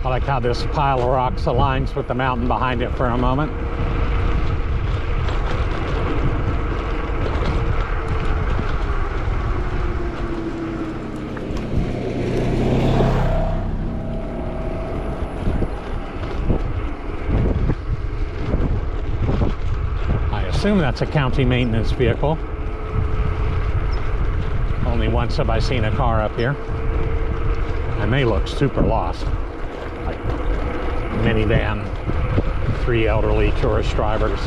I like how this pile of rocks aligns with the mountain behind it for a moment. I assume that's a county maintenance vehicle. Only once have I seen a car up here. And they look super lost. Like minivan, 3 elderly tourist drivers.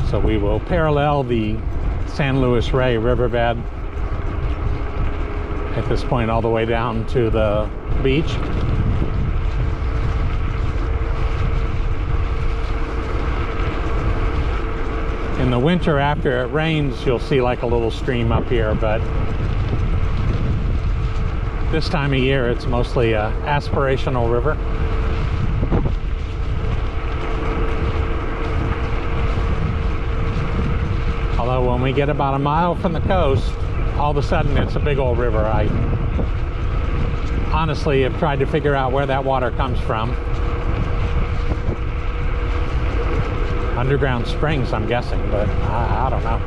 So we will parallel the San Luis Rey riverbed at this point all the way down to the beach. In the winter after it rains, you'll see like a little stream up here, but this time of year it's mostly an aspirational river. Although when we get about a mile from the coast, all of a sudden it's a big old river. I honestly have tried to figure out where that water comes from. Underground springs, I'm guessing, but I don't know.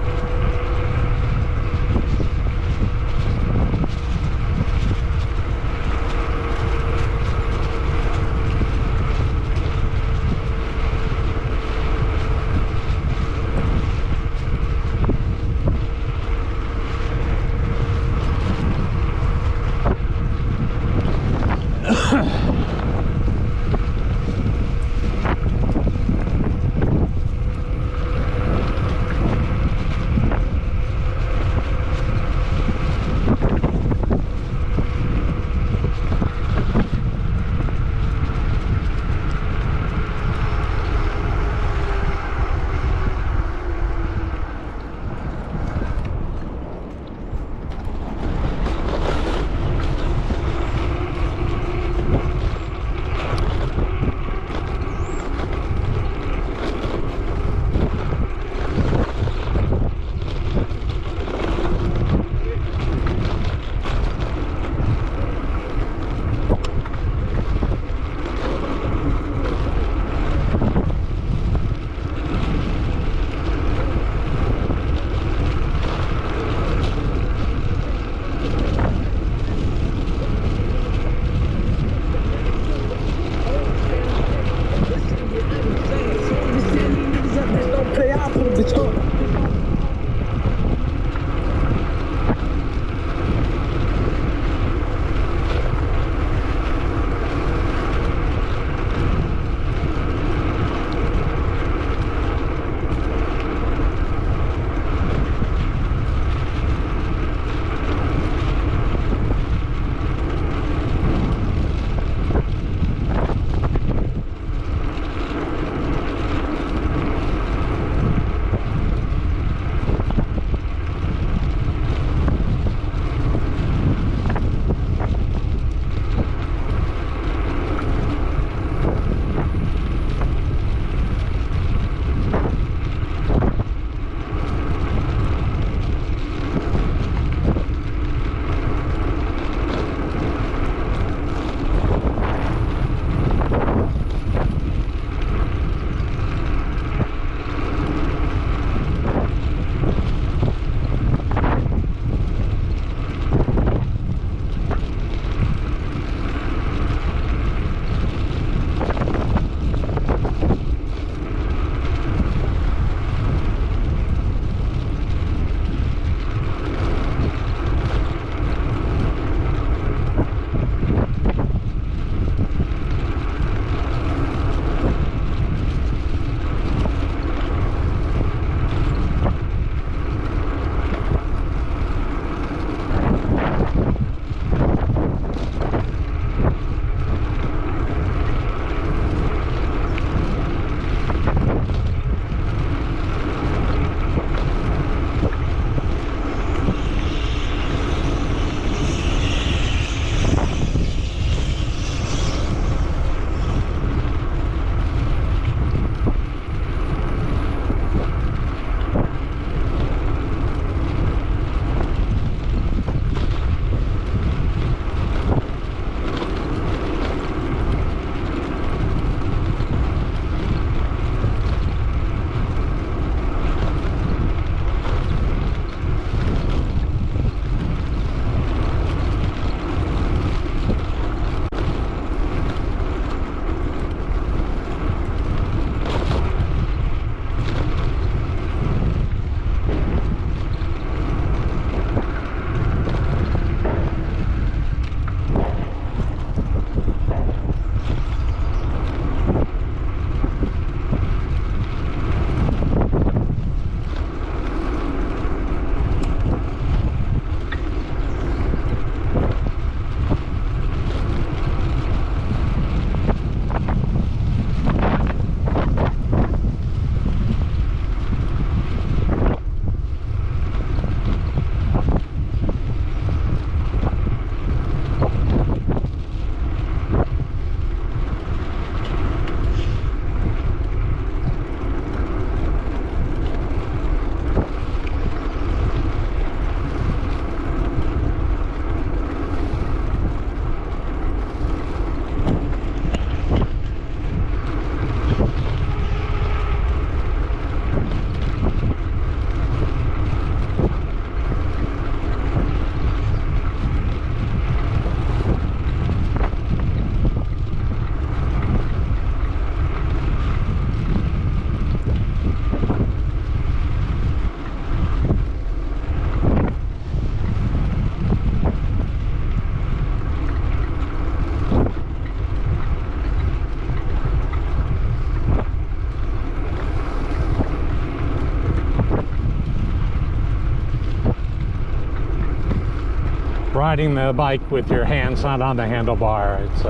riding the bike with your hands not on the handlebar. It's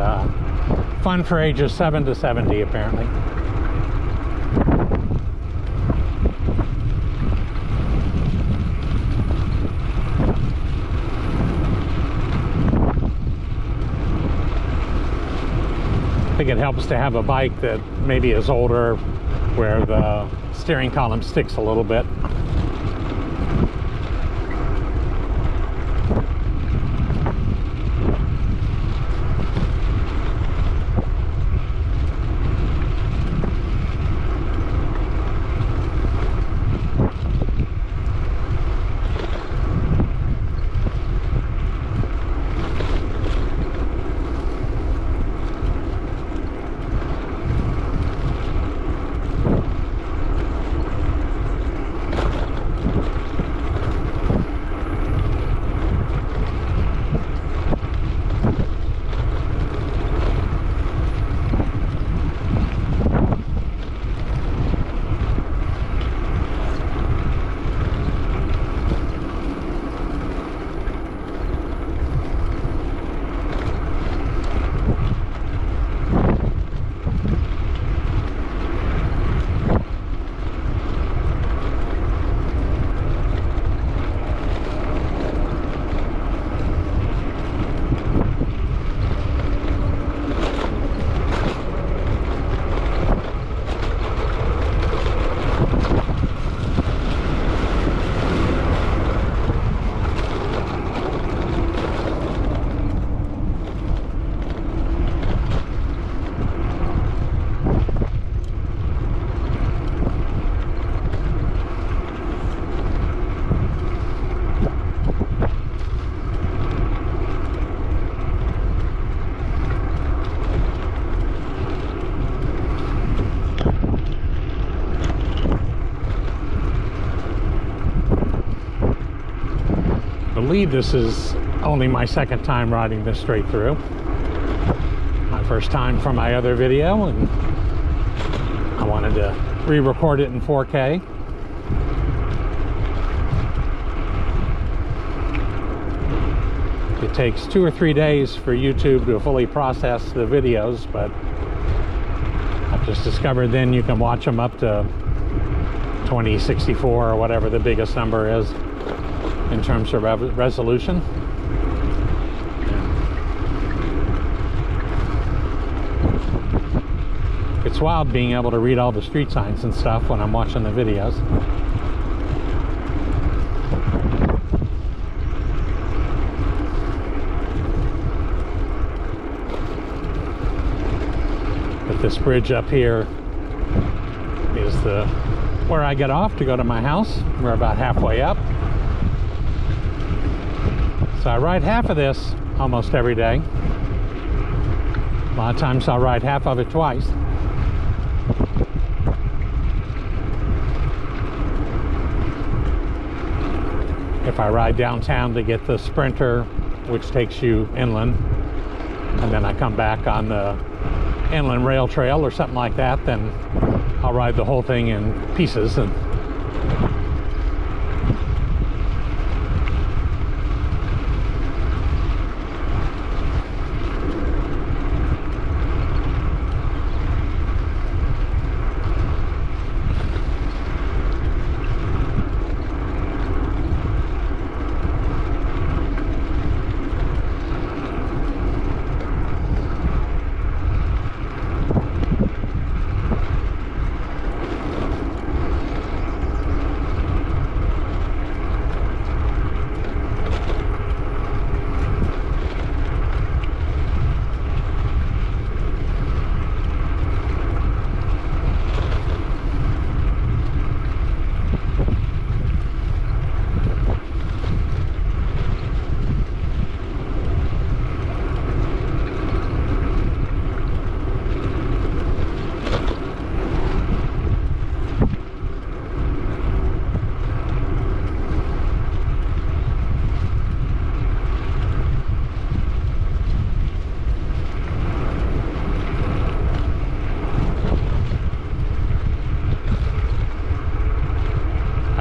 fun for ages 7 to 70 apparently. I think it helps to have a bike that maybe is older, where the steering column sticks a little bit. I believe this is only my second time riding this straight through. My first time from my other video, and I wanted to re-record it in 4K. It takes 2 or 3 days for YouTube to fully process the videos, but I've just discovered then you can watch them up to 2064 or whatever the biggest number is in terms of resolution. It's wild being able to read all the street signs and stuff when I'm watching the videos. But this bridge up here is where I get off to go to my house. We're about halfway up. So I ride half of this almost every day. A lot of times I'll ride half of it twice. If I ride downtown to get the Sprinter, which takes you inland, and then I come back on the inland rail trail or something like that, then I'll ride the whole thing in pieces. And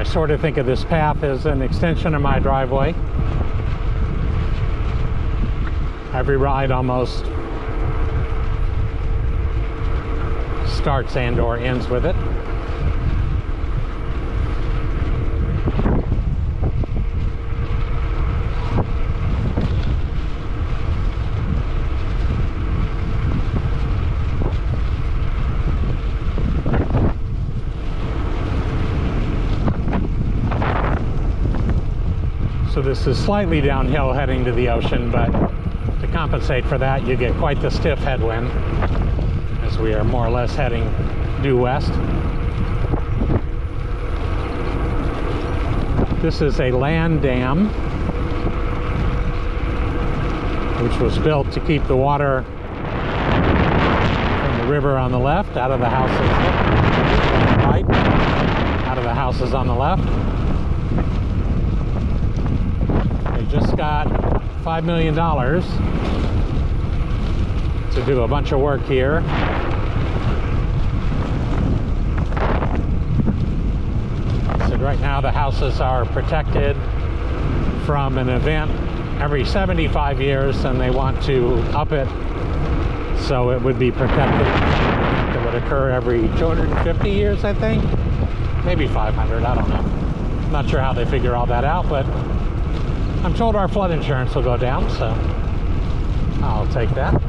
sort of think of this path as an extension of my driveway. Every ride almost starts and or ends with it. So this is slightly downhill heading to the ocean, but to compensate for that, you get quite the stiff headwind as we are more or less heading due west. This is a land dam which was built to keep the water from the river on the left out of the houses right, out of the houses on the left. They just got $5 million to do a bunch of work here. So right now the houses are protected from an event every 75 years, and they want to up it so it would be protected. It would occur every 250 years, I think. Maybe 500, I don't know. I'm not sure how they figure all that out, but I'm told our flood insurance will go down, so I'll take that.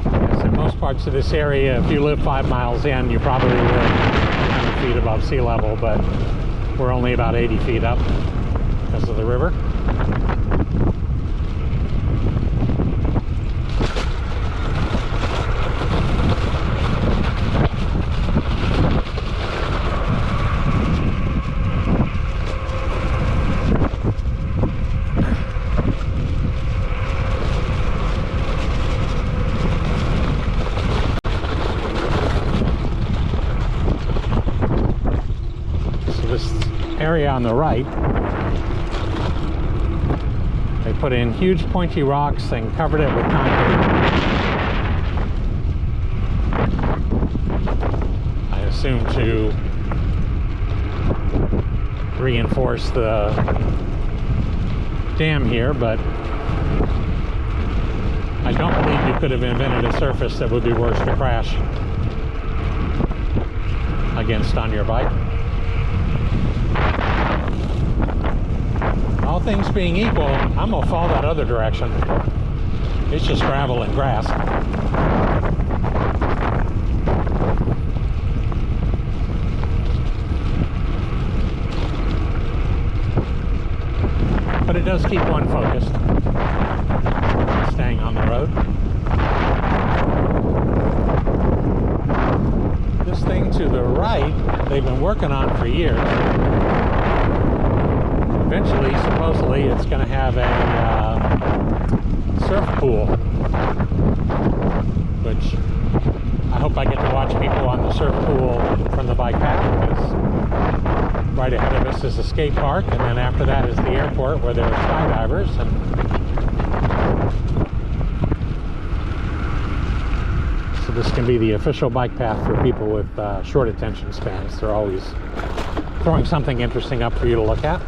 Yes, in most parts of this area, if you live 5 miles in, you probably live 100 feet above sea level, but we're only about 80 feet up because of the river. Area on the right, they put in huge pointy rocks and covered it with concrete. I assume to reinforce the dam here, but I don't believe you could have invented a surface that would be worse to crash against on your bike. All things being equal, I'm gonna fall that other direction. It's just gravel and grass. But it does keep one focused, staying on the road. This thing to the right, they've been working on for years. Eventually, supposedly, it's going to have a surf pool, which I hope I get to watch people on the surf pool from the bike path, because right ahead of us is a skate park, and then after that is the airport where there are skydivers. And so this can be the official bike path for people with short attention spans. They're always throwing something interesting up for you to look at.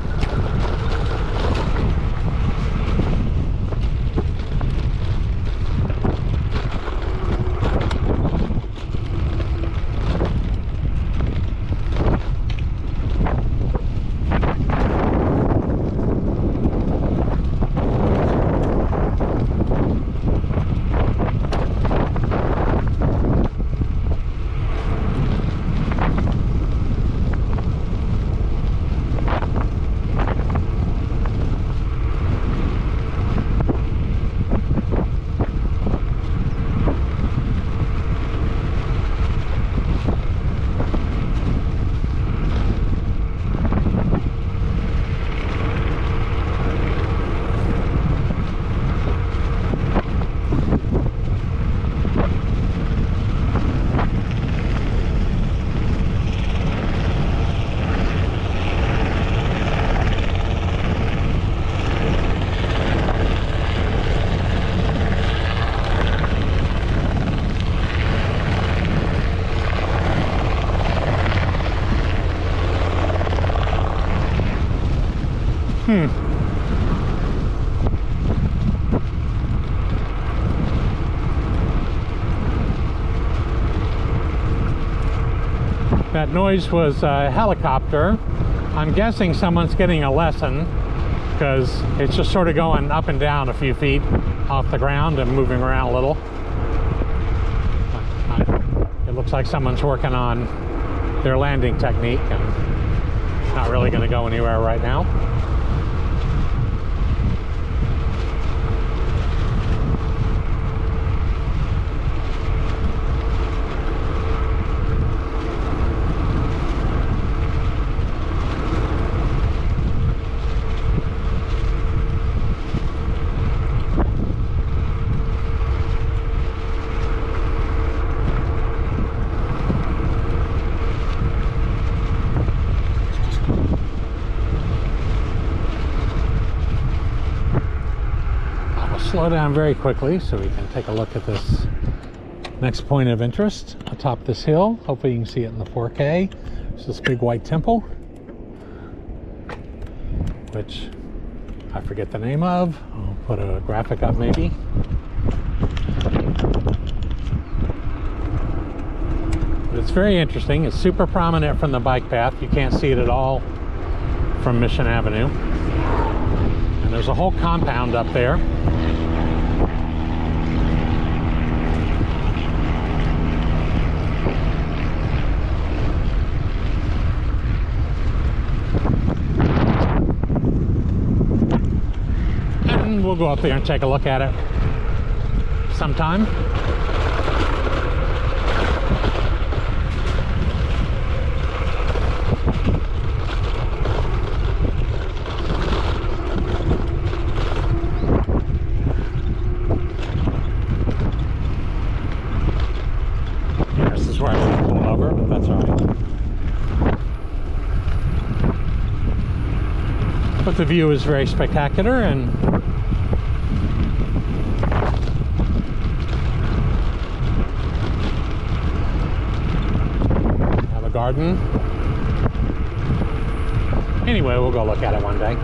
That noise was a helicopter. I'm guessing someone's getting a lesson, because it's just sort of going up and down a few feet off the ground and moving around a little. It looks like someone's working on their landing technique and not really going to go anywhere right now. Slow down very quickly so we can take a look at this next point of interest atop this hill. Hopefully you can see it in the 4K. It's this big white temple, which I forget the name of. I'll put a graphic up maybe. But it's very interesting. It's super prominent from the bike path. You can't see it at all from Mission Avenue. And there's a whole compound up there. We'll go up there and take a look at it sometime. This is where I was pulling over, but that's all right. But the view is very spectacular, and garden. Anyway, we'll go look at it one day.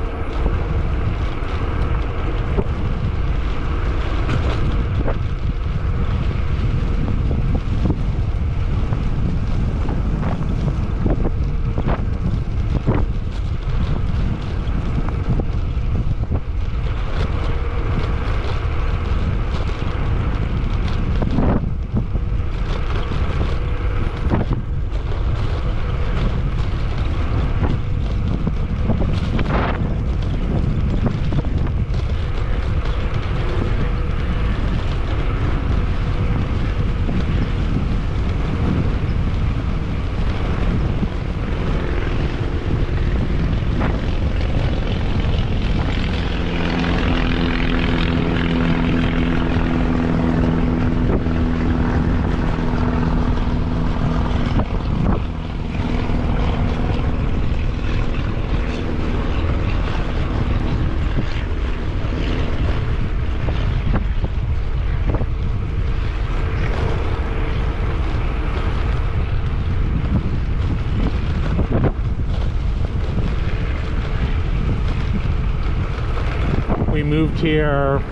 We moved here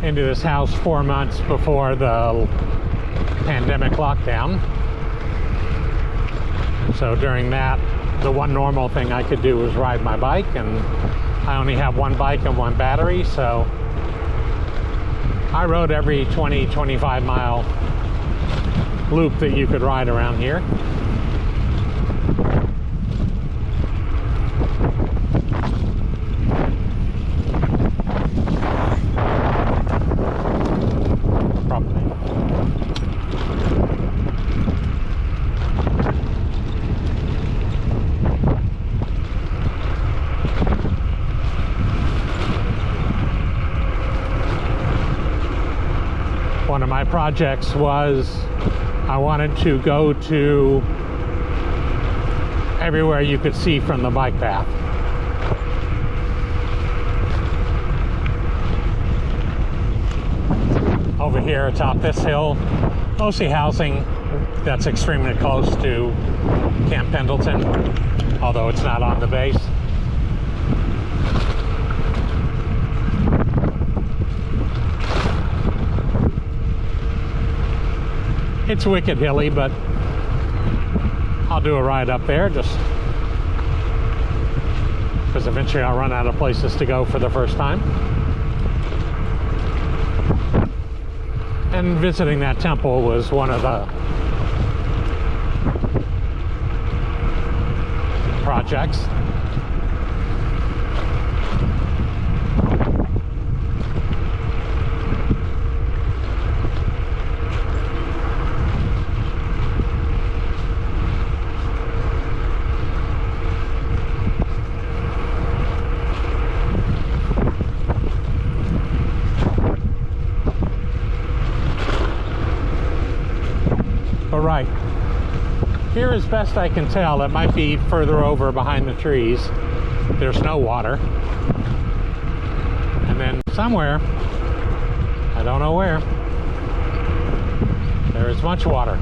into this house 4 months before the pandemic lockdown. So during that, the one normal thing I could do was ride my bike, and I only have one bike and one battery, so I rode every 20-25 mile loop that you could ride around here. One of my projects was I wanted to go to everywhere you could see from the bike path. Over here atop this hill, mostly housing that's extremely close to Camp Pendleton, although it's not on the base. It's wicked hilly, but I'll do a ride up there just because eventually I'll run out of places to go for the first time. And visiting that temple was one of the projects. All right, here as best I can tell, it might be further over behind the trees. There's no water. And then somewhere, I don't know where, there is much water.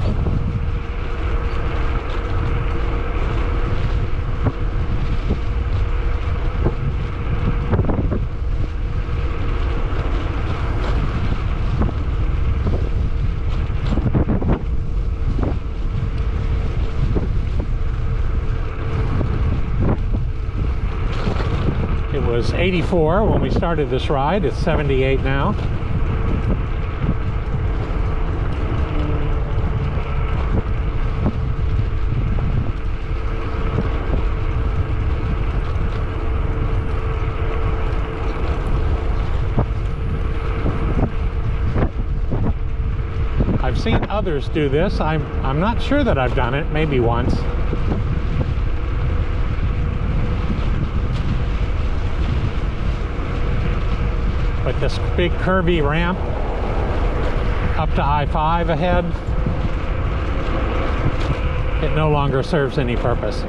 It was 84 when we started this ride. It's 78 now. I've seen others do this. I'm not sure that I've done it, maybe once. But this big curvy ramp up to I-5 ahead, it no longer serves any purpose.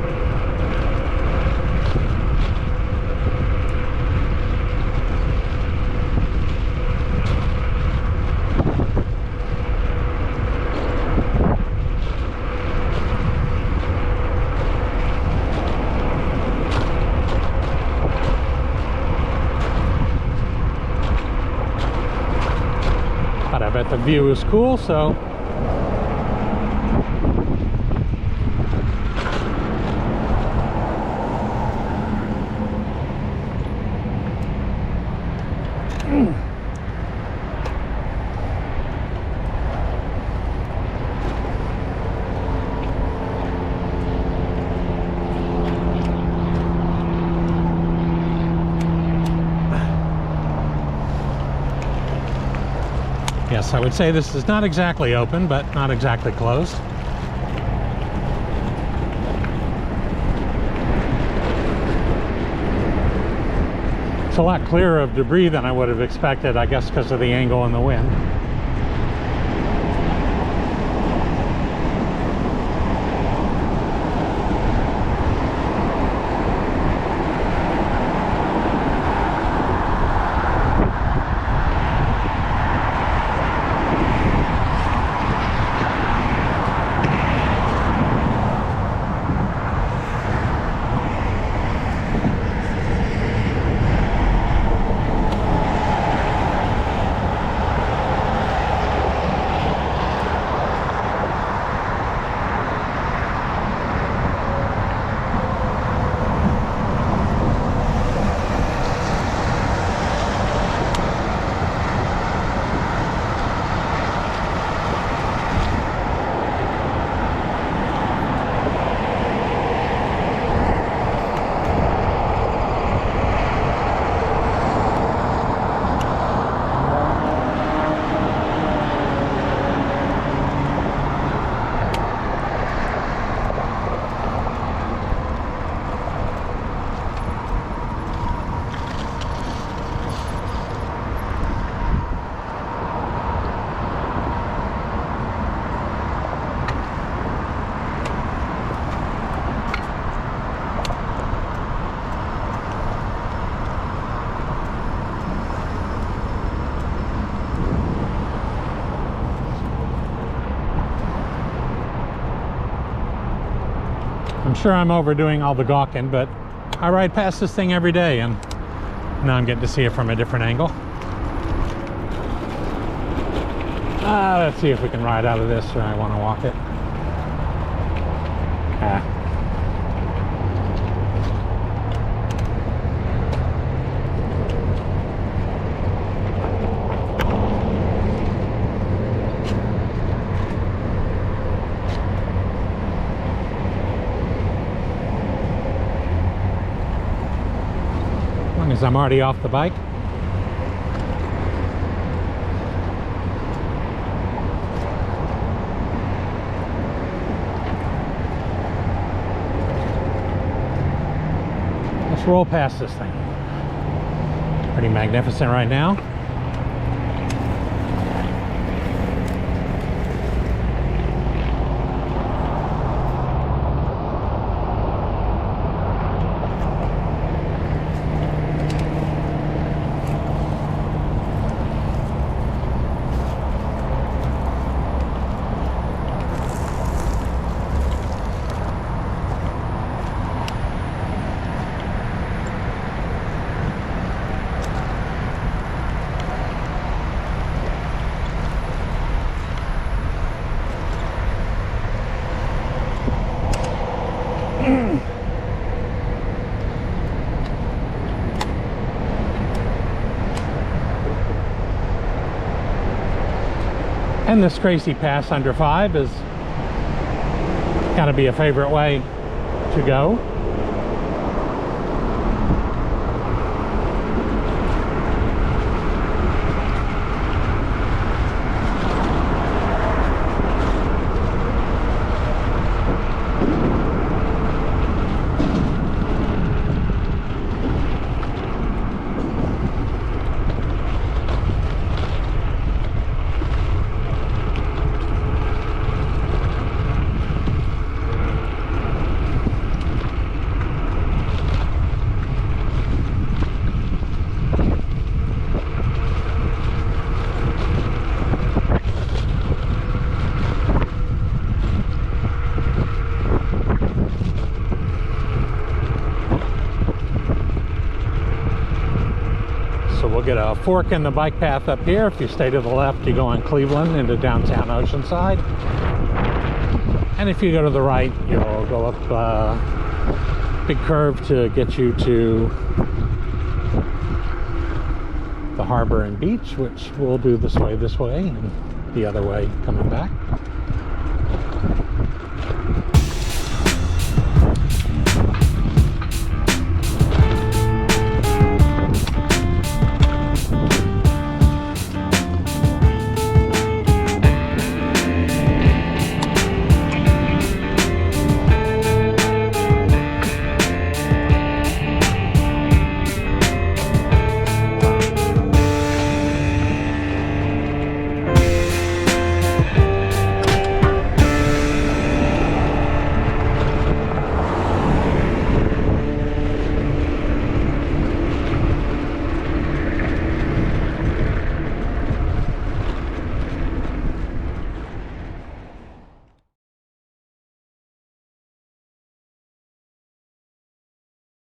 But I bet the view is cool, so yes, I would say this is not exactly open, but not exactly closed. It's a lot clearer of debris than I would have expected, I guess because of the angle and the wind. I'm sure I'm overdoing all the gawking, but I ride past this thing every day, and now I'm getting to see it from a different angle. Let's see if we can ride out of this, or I want to walk it. As long as I'm already off the bike. Roll past this thing. Pretty magnificent right now. And this crazy pass under 5 is gotta be a favorite way to go. We'll get a fork in the bike path up here. If you stay to the left, you go on Cleveland into downtown Oceanside. And if you go to the right, you'll go up a big curve to get you to the harbor and beach, which we'll do this way, and the other way coming back.